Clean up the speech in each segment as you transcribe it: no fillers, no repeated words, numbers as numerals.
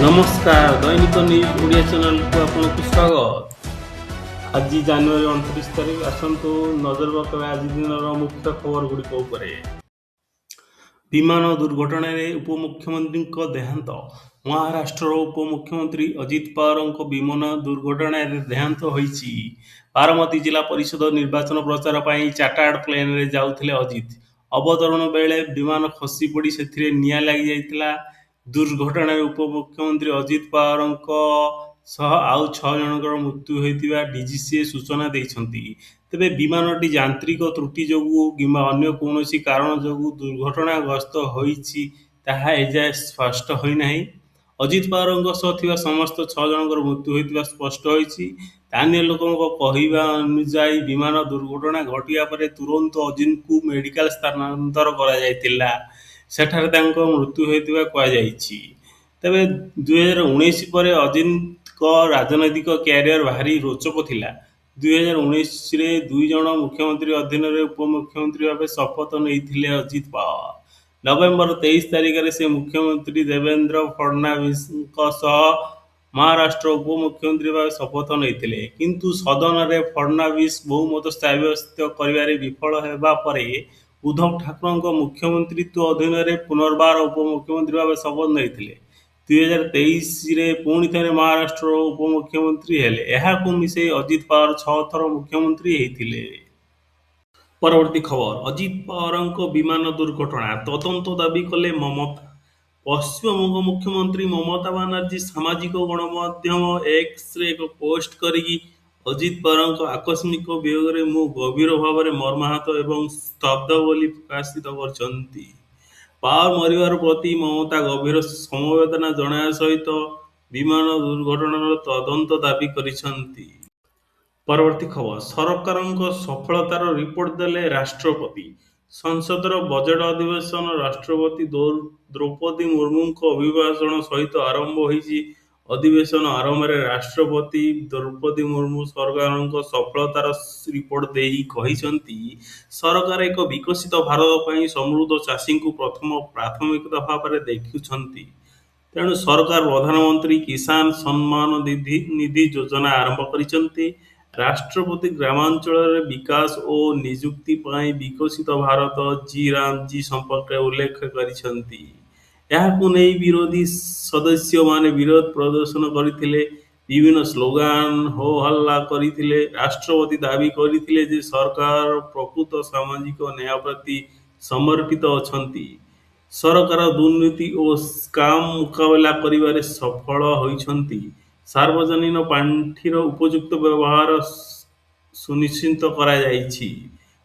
ନମସ୍କାର ଦୈନିକ ନ୍ୟୁଜ୍ ଓଡ଼ିଆ ଚ୍ୟାନେଲକୁ ଆପଣଙ୍କୁ ସ୍ୱାଗତ। ଆଜି ଜାନୁଆରୀ 29 ତାରିଖ। ଆସନ୍ତୁ ନଜର ପକାଇବା ଆଜି ଦିନର ମୁଖ୍ୟ ଖବର ଗୁଡ଼ିକ ଉପରେ। ବିମାନ ଦୁର୍ଘଟଣାରେ ଉପମୁଖ୍ୟମନ୍ତ୍ରୀଙ୍କ ଦେହାନ୍ତ। ମହାରାଷ୍ଟ୍ରର ଉପମୁଖ୍ୟମନ୍ତ୍ରୀ ଅଜିତ ପାୱାରଙ୍କ ବିମାନ ଦୁର୍ଘଟଣାରେ ଦେହାନ୍ତ ହୋଇଛି। ବାରାମତୀ ଜିଲ୍ଲା ପରିଷଦ ନିର୍ବାଚନ ପ୍ରଚାର ପାଇଁ ଚାର୍ଟାର୍ଡ ପ୍ଲେନରେ ଯାଉଥିଲେ ଅଜିତ। ଅବତରଣ ବେଳେ ବିମାନ ଖସି ପଡ଼ି ସେଥିରେ ନିଆଁ ଲାଗିଯାଇଥିଲା। ଦୁର୍ଘଟଣାରେ ଉପମୁଖ୍ୟମନ୍ତ୍ରୀ ଅଜିତ ପାୱାରଙ୍କ ସହ ଆଉ 6 ଜଣଙ୍କର ମୃତ୍ୟୁ ହୋଇଥିବା ଡିଜିସିଏ ସୂଚନା ଦେଇଛନ୍ତି। ତେବେ ବିମାନଟି ଯାନ୍ତ୍ରିକ ତ୍ରୁଟି ଯୋଗୁଁ କିମ୍ବା ଅନ୍ୟ କୌଣସି କାରଣ ଯୋଗୁଁ ଦୁର୍ଘଟଣାଗ୍ରସ୍ତ ହୋଇଛି ତାହା ଏଯାଏ ସ୍ପଷ୍ଟ ହୋଇନାହିଁ। ଅଜିତ ପାୱାରଙ୍କ ସହ ଥିବା ସମସ୍ତ 6 ଜଣଙ୍କର ମୃତ୍ୟୁ ହୋଇଥିବା ସ୍ପଷ୍ଟ ହୋଇଛି। ସ୍ଥାନୀୟ ଲୋକଙ୍କ କହିବା ଅନୁଯାୟୀ ବିମାନ ଦୁର୍ଘଟଣା ଘଟିବା ପରେ ତୁରନ୍ତ ଅଜିତଙ୍କୁ ମେଡିକାଲ ସ୍ଥାନାନ୍ତର କରାଯାଇଥିଲା। ସେଠାରେ ତାଙ୍କ ମୃତ୍ୟୁ ହୋଇଥିବା କୁହାଯାଇଛି। ତେବେ 2019 ପରେ ଅଜିତଙ୍କ ରାଜନୈତିକ କ୍ୟାରିୟର ଭାରି ରୋଚକ ଥିଲା। 2019ରେ 2 ଜଣ ମୁଖ୍ୟମନ୍ତ୍ରୀ ଅଧୀନରେ ଉପମୁଖ୍ୟମନ୍ତ୍ରୀ ଭାବେ ଶପଥ ନେଇଥିଲେ ଅଜିତ ପାୱାର। ନଭେମ୍ବର 23 ତାରିଖରେ ସେ ମୁଖ୍ୟମନ୍ତ୍ରୀ ଦେବେନ୍ଦ୍ର ଫଡନାଭିସଙ୍କ ସହ ମହାରାଷ୍ଟ୍ର ଉପମୁଖ୍ୟମନ୍ତ୍ରୀ ଭାବେ ଶପଥ ନେଇଥିଲେ। କିନ୍ତୁ ସଦନରେ ଫଡନାଭିସ ବହୁମତ ସାବ୍ୟସ୍ତ କରିବାରେ ବିଫଳ ହେବା ପରେ ଉଦ୍ଧବ ଠାକରେଙ୍କ ମୁଖ୍ୟମନ୍ତ୍ରୀତ୍ୱ ଅଧୀନରେ ପୁନର୍ବାର ଉପମୁଖ୍ୟମନ୍ତ୍ରୀ ଭାବେ ଶପଥ ନେଇଥିଲେ। 2023ରେ ପୁଣିଥରେ ମହାରାଷ୍ଟ୍ରର ଉପମୁଖ୍ୟମନ୍ତ୍ରୀ ହେଲେ। ଏହାକୁ ମିଶାଇ ଅଜିତ ପାୱାର 6 ଥର ମୁଖ୍ୟମନ୍ତ୍ରୀ ହୋଇଥିଲେ। ପରବର୍ତ୍ତୀ ଖବର। ଅଜିତ ପାୱାରଙ୍କ ବିମାନ ଦୁର୍ଘଟଣା ତଦନ୍ତ ଦାବି କଲେ ମମତା। ପଶ୍ଚିମବଙ୍ଗ ମୁଖ୍ୟମନ୍ତ୍ରୀ ମମତା ବାନାର୍ଜୀ ସାମାଜିକ ଗଣମାଧ୍ୟମ ଏକ୍ସରେ ଏକ ପୋଷ୍ଟ କରି ଅଜିତ ପାୱାରଙ୍କ ଆକସ୍ମିକ ବିୟୋଗରେ ମୁଁ ଗଭୀର ଭାବରେ ମର୍ମାହତ ଏବଂ ସ୍ତବ୍ଧ ବୋଲି ପ୍ରକାଶିତ କରିଛନ୍ତି। ପାୱାର ମରିବାର ପ୍ରତି ମମତା ଗଭୀର ସମବେଦନା ଜଣାଇବା ସହିତ ବିମାନ ଦୁର୍ଘଟଣାର ତଦନ୍ତ ଦାବି କରିଛନ୍ତି। ପରବର୍ତ୍ତୀ ଖବର। ସରକାରଙ୍କ ସଫଳତାର ରିପୋର୍ଟ ଦେଲେ ରାଷ୍ଟ୍ରପତି। ସଂସଦର ବଜେଟ୍ ଅଧିବେଶନ ରାଷ୍ଟ୍ରପତି ଦ୍ରୌପଦୀ ମୁର୍ମୁଙ୍କ ଅଭିଭାଷଣ ସହିତ ଆରମ୍ଭ ହୋଇଛି। ଅଧିବେଶନ ଆରମ୍ଭରେ ରାଷ୍ଟ୍ରପତି ଦ୍ରୌପଦୀ ମୁର୍ମୁ ସରକାରଙ୍କ ସଫଳତାର ରିପୋର୍ଟ ଦେଇ କହିଛନ୍ତି, ସରକାର ଏକ ବିକଶିତ ଭାରତ ପାଇଁ ସମୃଦ୍ଧ ଚାଷୀଙ୍କୁ ପ୍ରଥମ ପ୍ରାଥମିକତା ଭାବରେ ଦେଖୁଛନ୍ତି। ତେଣୁ ସରକାର ପ୍ରଧାନମନ୍ତ୍ରୀ କିଷାନ ସମ୍ମାନ ନିଧି ଯୋଜନା ଆରମ୍ଭ କରିଛନ୍ତି। ରାଷ୍ଟ୍ରପତି ଗ୍ରାମାଞ୍ଚଳରେ ବିକାଶ ଓ ନିଯୁକ୍ତି ପାଇଁ ବିକଶିତ ଭାରତ ଜି ସମ୍ପର୍କରେ ଉଲ୍ଲେଖ କରିଛନ୍ତି। ଏହାକୁ ନେଇ ବିରୋଧୀ ସଦସ୍ୟମାନେ ବିରୋଧ ପ୍ରଦର୍ଶନ କରିଥିଲେ, ବିଭିନ୍ନ ସ୍ଲୋଗାନ ହୋ ହଲ୍ଲା କରିଥିଲେ। ରାଷ୍ଟ୍ରପତି ଦାବି କରିଥିଲେ ଯେ ସରକାର ପ୍ରକୃତ ସାମାଜିକ ନ୍ୟାୟ ପ୍ରତି ସମର୍ପିତ ଅଛନ୍ତି। ସରକାର ଦୁର୍ନୀତି ଓ ସ୍କାମ୍ ମୁକାବିଲା କରିବାରେ ସଫଳ ହୋଇଛନ୍ତି। ସାର୍ବଜନୀନ ପାଣ୍ଠିର ଉପଯୁକ୍ତ ବ୍ୟବହାର ସୁନିଶ୍ଚିତ କରାଯାଇଛି।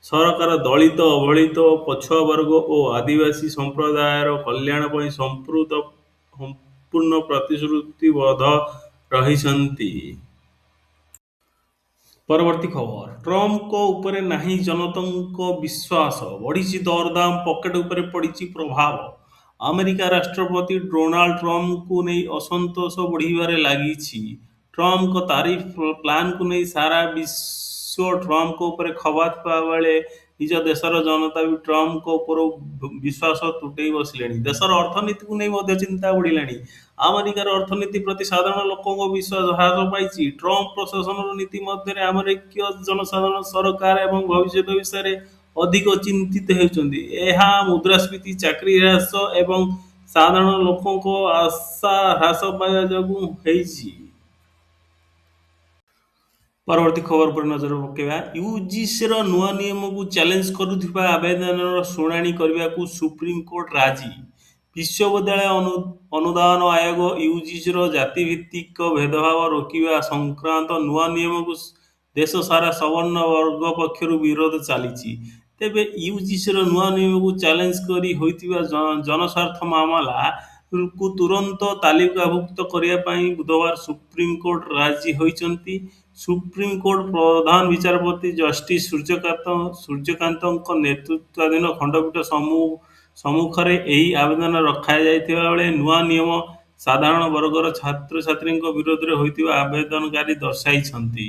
ସରକାର ଦଳିତ, ଅବହେଳିତ, ପଛୁଆ ବର୍ଗ ଓ ଆଦିବାସୀ ସମ୍ପ୍ରଦାୟର କଲ୍ୟାଣ ପାଇଁ ସମ୍ପୂର୍ଣ୍ଣ ପ୍ରତିଶ୍ରୁତିବଦ୍ଧ ରହିଛନ୍ତି। ପରବର୍ତ୍ତୀ ଖବର। ଟ୍ରମ୍ପଙ୍କ ଉପରେ ନାହିଁ ଜନତାଙ୍କ ବିଶ୍ୱାସ, ବଢ଼ିଛି ଦରଦାମ, ପକେଟ ଉପରେ ପଡ଼ିଛି ପ୍ରଭାବ। ଆମେରିକା ରାଷ୍ଟ୍ରପତି ଡୋନାଲ୍ଡ ଟ୍ରମ୍ପଙ୍କୁ ନେଇ ଅସନ୍ତୋଷ ବଢ଼ିବାରେ ଲାଗିଛି। ଟ୍ରମ୍ପଙ୍କ ତାରିଫ ପ୍ଲାନକୁ ନେଇ ସାରା ବିଶ୍ୱ ଟ୍ରମ୍ପଙ୍କ ଉପରେ ଖପା ଥିବା ବେଳେ ନିଜ ଦେଶର ଜନତା ବି ଟ୍ରମ୍ପଙ୍କ ଉପରୁ ବିଶ୍ୱାସ ତୁଟେଇ ବସିଲେଣି। ଦେଶର ଅର୍ଥନୀତିକୁ ନେଇ ମଧ୍ୟ ଚିନ୍ତା ବଢ଼ିଲାଣି। ଆମେରିକାର ଅର୍ଥନୀତି ପ୍ରତି ସାଧାରଣ ଲୋକଙ୍କ ବିଶ୍ୱାସ ହ୍ରାସ ପାଇଛି। ଟ୍ରମ୍ପ ପ୍ରଶାସନର ନୀତି ମଧ୍ୟରେ ଆମେରିକୀୟ ଜନସାଧାରଣ ସରକାର ଏବଂ ଭବିଷ୍ୟତ ବିଷୟରେ ଅଧିକ ଚିନ୍ତିତ ହେଉଛନ୍ତି। ଏହା ମୁଦ୍ରାସ୍ଫୀତି, ଚାକିରି ହ୍ରାସ ଏବଂ ସାଧାରଣ ଲୋକଙ୍କ ଆଶା ହ୍ରାସ ପାଇବା ଯୋଗୁଁ ହୋଇଛି। ପରବର୍ତ୍ତୀ ଖବର ଉପରେ ନଜର ପକାଇବା। ୟୁଜିସିର ନୂଆ ନିୟମକୁ ଚ୍ୟାଲେଞ୍ଜ କରୁଥିବା ଆବେଦନର ଶୁଣାଣି କରିବାକୁ ସୁପ୍ରିମକୋର୍ଟ ରାଜି। ବିଶ୍ୱବିଦ୍ୟାଳୟ ଅନୁଦାନ ଆୟୋଗ ୟୁଜିସିର ଜାତିଭିତ୍ତିକ ଭେଦଭାବ ରୋକିବା ସଂକ୍ରାନ୍ତ ନୂଆ ନିୟମକୁ ଦେଶ ସାରା ସବର୍ଣ୍ଣ ବର୍ଗ ପକ୍ଷରୁ ବିରୋଧ ଚାଲିଛି। ତେବେ ୟୁଜିସିର ନୂଆ ନିୟମକୁ ଚ୍ୟାଲେଞ୍ଜ କରି ହୋଇଥିବା ଜନସ୍ୱାର୍ଥ ମାମଲାକୁ ତୁରନ୍ତ ତାଲିକାଭୁକ୍ତ କରିବା ପାଇଁ ବୁଧବାର ସୁପ୍ରିମକୋର୍ଟ ରାଜି ହୋଇଛନ୍ତି। ସୁପ୍ରିମକୋର୍ଟ ପ୍ରଧାନ ବିଚାରପତି ଜଷ୍ଟିସ ସୂର୍ଯ୍ୟକାନ୍ତଙ୍କ ନେତୃତ୍ୱାଧୀନ ଖଣ୍ଡପୀଠ ସମ୍ମୁଖରେ ଏହି ଆବେଦନ ରଖାଯାଇଥିବା ବେଳେ ନୂଆ ନିୟମ ସାଧାରଣ ବର୍ଗର ଛାତ୍ରଛାତ୍ରୀଙ୍କ ବିରୋଧରେ ହୋଇଥିବା ଆବେଦନକାରୀ ଦର୍ଶାଇଛନ୍ତି।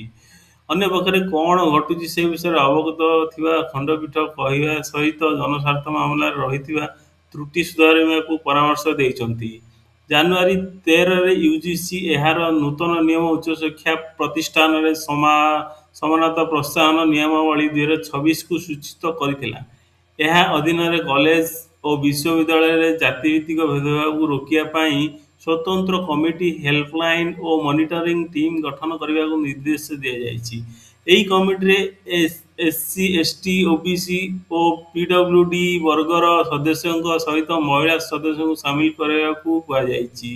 ଅନ୍ୟପକ୍ଷରେ କ'ଣ ଘଟୁଛି ସେ ବିଷୟରେ ଅବଗତ ଥିବା ଖଣ୍ଡପୀଠ କହିବା ସହିତ ଜନସ୍ୱାର୍ଥ ମାମଲାରେ ରହିଥିବା ତ୍ରୁଟି ସୁଧାରିବାକୁ ପରାମର୍ଶ ଦେଇଛନ୍ତି। ଜାନୁଆରୀ 13ରେ ୟୁଜିସି ଏହାର ନୂତନ ନିୟମ ଉଚ୍ଚଶିକ୍ଷା ପ୍ରତିଷ୍ଠାନରେ ସମାନତା ପ୍ରୋତ୍ସାହନ ନିୟମାବଳୀ 2026କୁ ସୂଚିତ କରିଥିଲା। ଏହା ଅଧୀନରେ କଲେଜ ଓ ବିଶ୍ୱବିଦ୍ୟାଳୟରେ ଜାତିଭିତ୍ତିକ ଭେଦଭାବକୁ ରୋକିବା ପାଇଁ ସ୍ୱତନ୍ତ୍ର କମିଟି, ହେଲ୍ପଲାଇନ୍ ଓ ମନିଟରିଂ ଟିମ୍ ଗଠନ କରିବାକୁ ନିର୍ଦ୍ଦେଶ ଦିଆଯାଇଛି। ଏହି କମିଟିରେ ଏସ୍ସି, ଏସ୍ଟି, ଓବିସି ଓ ପିଡବ୍ଲ୍ୟୁଡି ବର୍ଗର ସଦସ୍ୟଙ୍କ ସହିତ ମହିଳା ସଦସ୍ୟଙ୍କୁ ସାମିଲ କରିବାକୁ କୁହାଯାଇଛି।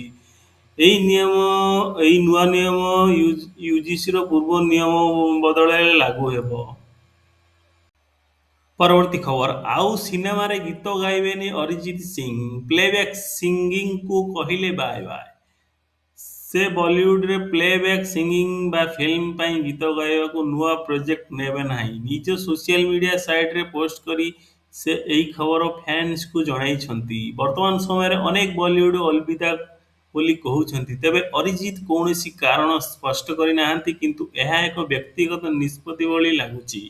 ଏହି ନୂଆ ନିୟମ ୟୁଜିସିର ପୂର୍ବ ନିୟମ ବଦଳରେ ଲାଗୁ ହେବ। ପରବର୍ତ୍ତୀ ଖବର, ଆଉ ସିନେମାରେ ଗୀତ ଗାଇବେନି ଅରିଜିତ ସିଂ, ପ୍ଲେବ୍ୟାକ୍ ସିଙ୍ଗିଂକୁ କହିଲେ ବାଏ ବାଏ। ସେ ବଲିଉଡରେ ପ୍ଲେବ୍ୟାକ୍ ସିଙ୍ଗିଂ ବା ଫିଲ୍ମ ପାଇଁ ଗୀତ ଗାଇବାକୁ ନୂଆ ପ୍ରୋଜେକ୍ଟ ନେବେ ନାହିଁ। ନିଜ ସୋସିଆଲ ମିଡିଆ ସାଇଟରେ ପୋଷ୍ଟ କରି ସେ ଏହି ଖବର ଫ୍ୟାନ୍ସଙ୍କୁ ଜଣାଇଛନ୍ତି। ବର୍ତ୍ତମାନ ସମୟରେ ଅନେକ ବଲିଉଡ ଅଲବିଦା ବୋଲି କହୁଛନ୍ତି। ତେବେ ଅରିଜିତ କୌଣସି କାରଣ ସ୍ପଷ୍ଟ କରିନାହାନ୍ତି, କିନ୍ତୁ ଏହା ଏକ ବ୍ୟକ୍ତିଗତ ନିଷ୍ପତ୍ତି ଭଳି ଲାଗୁଛି।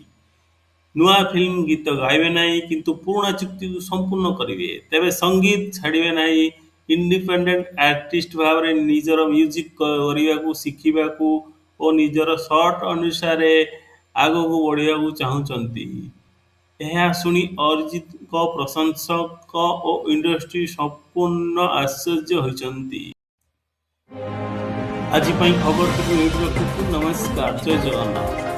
ନୂଆ ଫିଲ୍ମ ଗୀତ ଗାଇବେ ନାହିଁ, କିନ୍ତୁ ପୁରୁଣା ଚୁକ୍ତିକୁ ସମ୍ପୂର୍ଣ୍ଣ କରିବେ। ତେବେ ସଙ୍ଗୀତ ଛାଡ଼ିବେ ନାହିଁ। ଇଣ୍ଡିପେଣ୍ଡେଣ୍ଟ ଆର୍ଟିଷ୍ଟ ଭାବରେ ନିଜର ମ୍ୟୁଜିକ୍ କରିବାକୁ ଶିଖିବାକୁ ଓ ନିଜର ସର୍ଟ ଅନୁସାରେ ଆଗକୁ ବଢ଼ିବାକୁ ଚାହୁଁଛନ୍ତି। ଏହା ଶୁଣି ଅରିଜିତଙ୍କ ପ୍ରଶଂସକ ଓ ଇଣ୍ଡଷ୍ଟ୍ରି ସମ୍ପୂର୍ଣ୍ଣ ଆଶ୍ଚର୍ଯ୍ୟ ହୋଇଛନ୍ତି। ଆଜି ପାଇଁ ଖବରଟିକୁ ଏଇଠି ରଖୁଛୁ। ନମସ୍କାର, ଜୟ ଜଗନ୍ନାଥ।